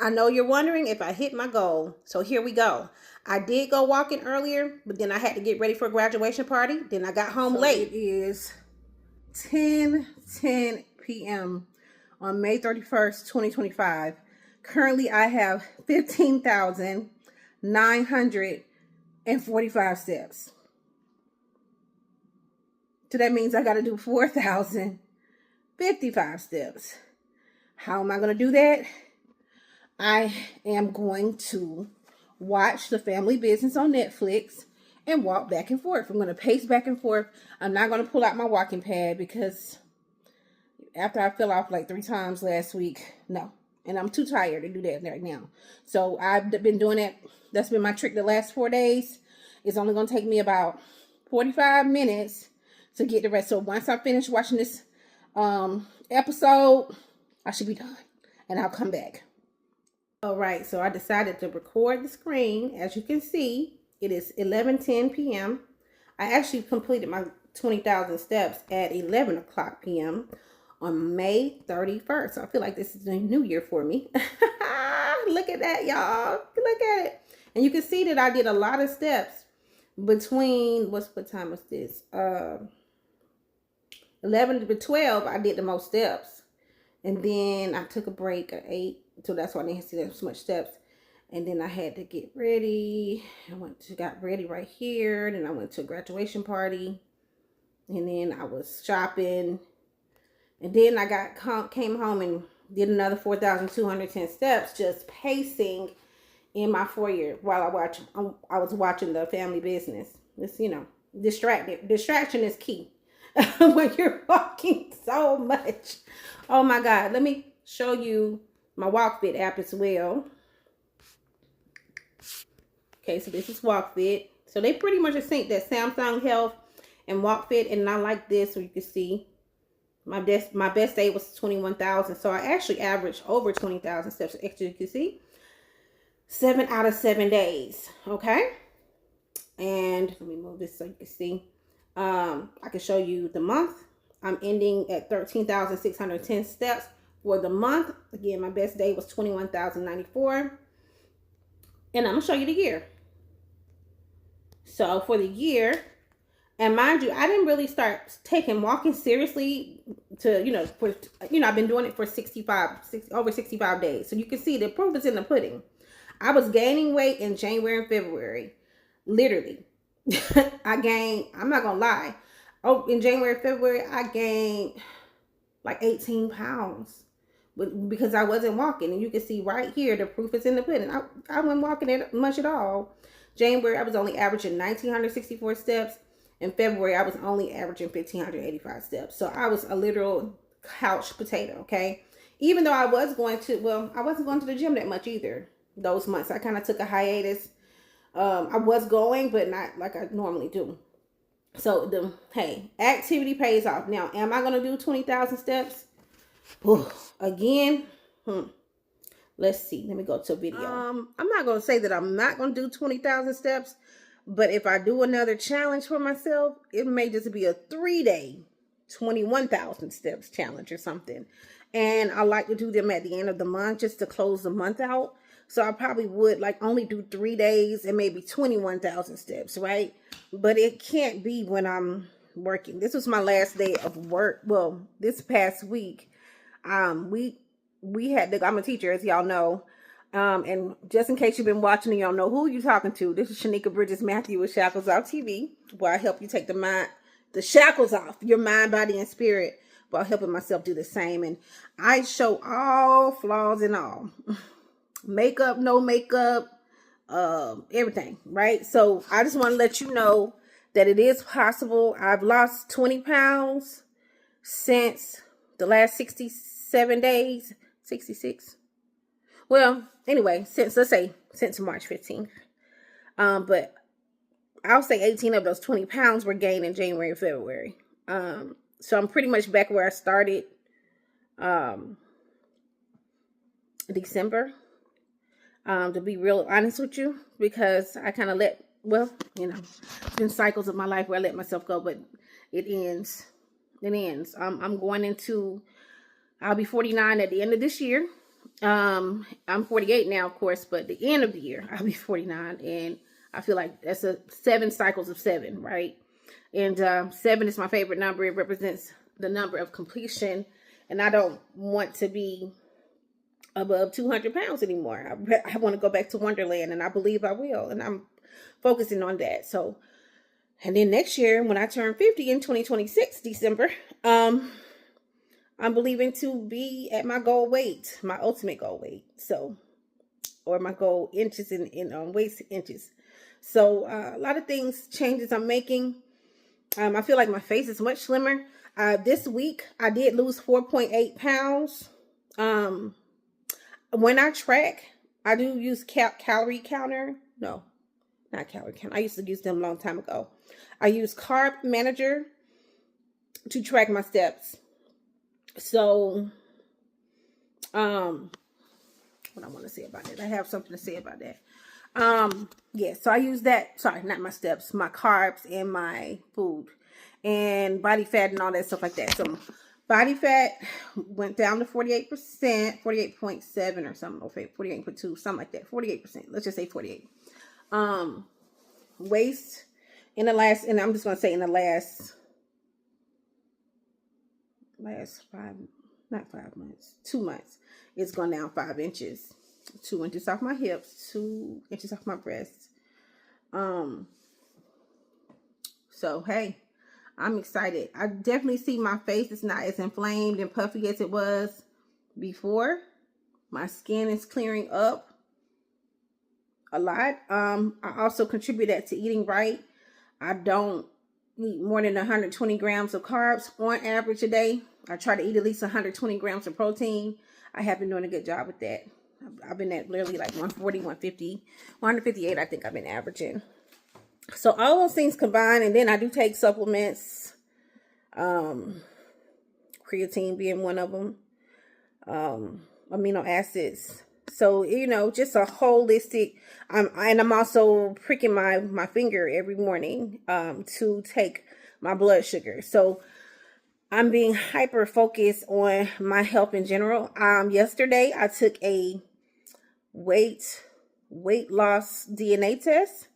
I know you're wondering if I hit my goal. So here we go. I did go walking earlier, but then I had to get ready for a graduation party. Then I got home late. It is 10:10 p.m. on May 31st, 2025. Currently, I have 15,945 steps. So that means I got to do 4,055 steps. How am I going to do that? I am going to watch The Family Business on Netflix and walk back and forth. I'm going to pace back and forth. I'm not going to pull out my walking pad because after I fell off like 3 times last week, no. And I'm too tired to do that right now. So I've been doing it. That's been my trick the last 4 days. It's only going to take me about 45 minutes to get the rest. So once I finish watching this episode, I should be done. And I'll come back. All right, so I decided to record the screen. As you can see, it is 11:10 p.m. I actually completed my 20,000 steps at 11 o'clock p.m. on May 31st. So I feel like this is a new year for me. Look at that, y'all. Look at it. And you can see that I did a lot of steps between, what time was this? 11 to 12, I did the most steps. And then I took a break at 8. So that's why I didn't see that much steps. And then I had to get ready. Got ready right here. Then I went to a graduation party. And then I was shopping. And then I came home and did another 4,210 steps, just pacing in my foyer while I was watching The Family Business. It's, distraction is key when you're walking so much. Oh my God. Let me show you my WalkFit app as well. Okay, so this is WalkFit. So they pretty much sync that Samsung Health and WalkFit, and I like this, so you can see my best day was 21,000. So I actually averaged over 20,000 steps. Actually, you can see 7 out of 7 days. Okay, and let me move this so you can see. I can show you the month. I'm ending at 13,610 steps. For the month, again, my best day was 21,094. And I'm going to show you the year. So for the year, and mind you, I didn't really start taking walking seriously to, I've been doing it for over 65 days. So you can see the proof is in the pudding. I was gaining weight in January and February. Literally. I'm not going to lie. Oh, in January, February, I gained like 18 pounds. But because I wasn't walking, and you can see right here, the proof is in the pudding. I wasn't walking much at all. January, I was only averaging 1,964 steps. In February, I was only averaging 1,585 steps. So I was a literal couch potato, okay? Even though I wasn't going to the gym that much either those months. I kind of took a hiatus. I was going, but not like I normally do. So, activity pays off. Now, am I going to do 20,000 steps? Ooh, again, let's see. Let me go to a video. I'm not going to say that I'm not going to do 20,000 steps, but if I do another challenge for myself, it may just be a 3-day 21,000 steps challenge or something. And I like to do them at the end of the month just to close the month out. So I probably would only do 3 days and maybe 21,000 steps, right? But it can't be when I'm working. This was my last day of work. Well, this past week. We had I'm a teacher, as y'all know. And just in case you've been watching and y'all know who you're talking to, this is Shenica Bridges-Mathieu with Shackles Off TV, where I help you take the shackles off your mind, body, and spirit, while helping myself do the same. And I show all flaws and all. Makeup, no makeup, everything, right? So I just want to let you know that it is possible. I've lost 20 pounds since the last 67 days, 66. Well, anyway, since March 15th. But I'll say 18 of those 20 pounds were gained in January and February. So I'm pretty much back where I started December. To be real honest with you, because I kind of it's been cycles of my life where I let myself go, but it ends. It ends. I'll be 49 at the end of this year. I'm 48 now, of course, but the end of the year, I'll be 49. And I feel like that's 7 cycles of 7, right? And 7 is my favorite number. It represents the number of completion. And I don't want to be above 200 pounds anymore. I want to go back to Wonderland, and I believe I will. And I'm focusing on that. So, and then next year, when I turn 50 in 2026, December, I'm believing to be at my goal weight, my ultimate goal weight. So, or my goal inches in waist inches. So, a lot of changes I'm making. I feel like my face is much slimmer. This week, I did lose 4.8 pounds. When I track, I do use calorie counter. No, not calorie counter. I used to use them a long time ago. I use Carb Manager to track my steps. So, what I want to say about that. I have something to say about that. Yeah, so I use that. Sorry, not my steps, my carbs and my food and body fat and all that stuff like that. So body fat went down to 48%, 48.7 or something, okay, 48.2, something like that, 48%. Let's just say 48. Waist in the last, and I'm just going to say in the last 2 months, it's gone down 5 inches. 2 inches off my hips, 2 inches off my breasts. So hey, I'm excited. I definitely see my face is not as inflamed and puffy as it was before. My skin is clearing up a lot. I also contribute that to eating right. I don't eat more than 120 grams of carbs on average a day. I try to eat at least 120 grams of protein. I have been doing a good job with that. I've been at literally like 140, 150, 158, I think I've been averaging. So all those things combined, and then I do take supplements, creatine being one of them, amino acids. So, you know, just a holistic, and I'm also pricking my finger every morning to take my blood sugar. So I'm being hyper focused on my health in general. Yesterday I took a weight loss DNA test,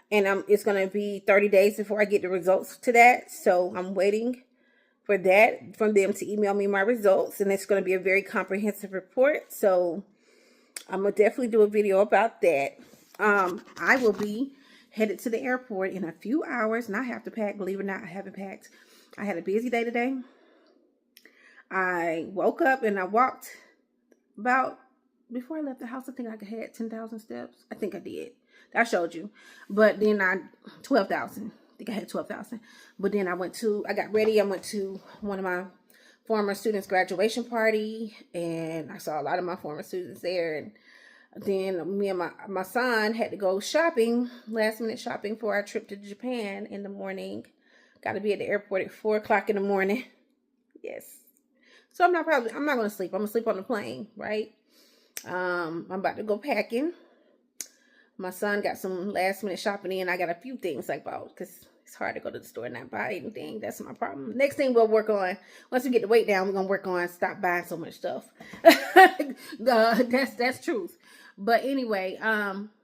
and it's going to be 30 days before I get the results to that. So I'm waiting for that, from them to email me my results, and it's going to be a very comprehensive report. So I'm going to definitely do a video about that. I will be headed to the airport in a few hours, and I have to pack. Believe it or not, I haven't packed. I had a busy day today. I woke up and I walked about, before I left the house, I think I had 10,000 steps. I think I did. I showed you. But then 12,000. I think I had 12,000. But then I got ready. I went to one of my former students' graduation party, and I saw a lot of my former students there. And then me and my son had to go shopping, last minute shopping for our trip to Japan in the morning. Got to be at the airport at 4 o'clock in the morning. Yes. So I'm not going to sleep. I'm going to sleep on the plane, right? I'm about to go packing. My son got some last minute shopping in. I got a few things I bought because it's hard to go to the store and not buy anything. That's my problem. Next thing we'll work on, once we get the weight down, we're going to work on stop buying so much stuff. That's truth. But anyway,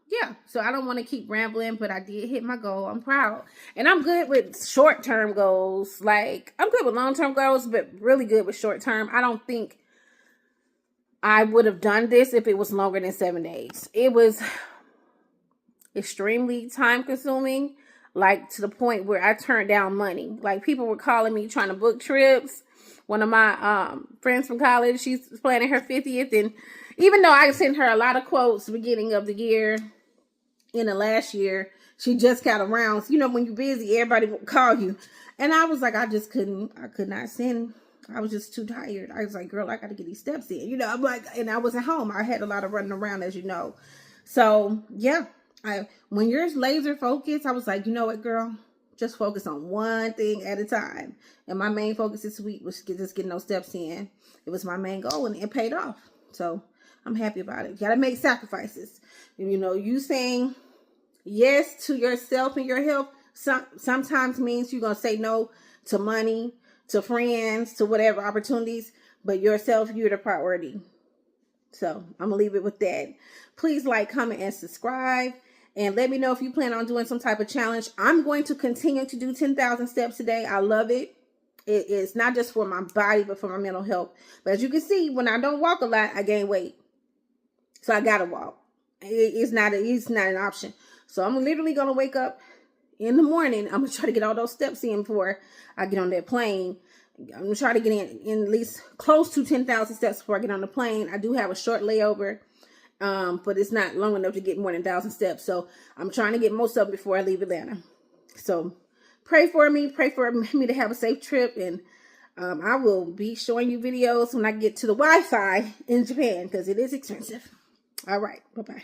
yeah, so I don't want to keep rambling, but I did hit my goal. I'm proud. And I'm good with short-term goals. Like, I'm good with long-term goals, but really good with short-term. I don't think I would have done this if it was longer than 7 days. It was extremely time-consuming, like to the point where I turned down money. Like, people were calling me trying to book trips. One of my friends from college, she's planning her 50th, and even though I sent her a lot of quotes beginning of the year, in the last year, she just got around. So, you know, when you're busy, everybody will call you. And I was like, I could not send. I was just too tired. I was like, girl, I got to get these steps in. You know, I'm like, and I wasn't home. I had a lot of running around, as you know. So, yeah, when you're laser focused, I was like, you know what, girl? Just focus on one thing at a time. And my main focus this week was just getting those steps in. It was my main goal, and it paid off. So I'm happy about it. You got to make sacrifices. You know, you saying yes to yourself and your health sometimes means you're going to say no to money, to friends, to whatever opportunities, but yourself, you're the priority. So I'm gonna leave it with that. Please like, comment, and subscribe. And let me know if you plan on doing some type of challenge. I'm going to continue to do 10,000 steps a day. I love it. It is not just for my body, but for my mental health. But as you can see, when I don't walk a lot, I gain weight. So I gotta walk. It's not an option. So I'm literally gonna wake up in the morning. I'm gonna try to get all those steps in before I get on that plane. I'm gonna try to get in at least close to 10,000 steps before I get on the plane. I do have a short layover, but it's not long enough to get more than 1,000 steps. So I'm trying to get most of them before I leave Atlanta. So pray for me. Pray for me to have a safe trip. And I will be showing you videos when I get to the Wi-Fi in Japan because it is expensive. All right. Bye-bye.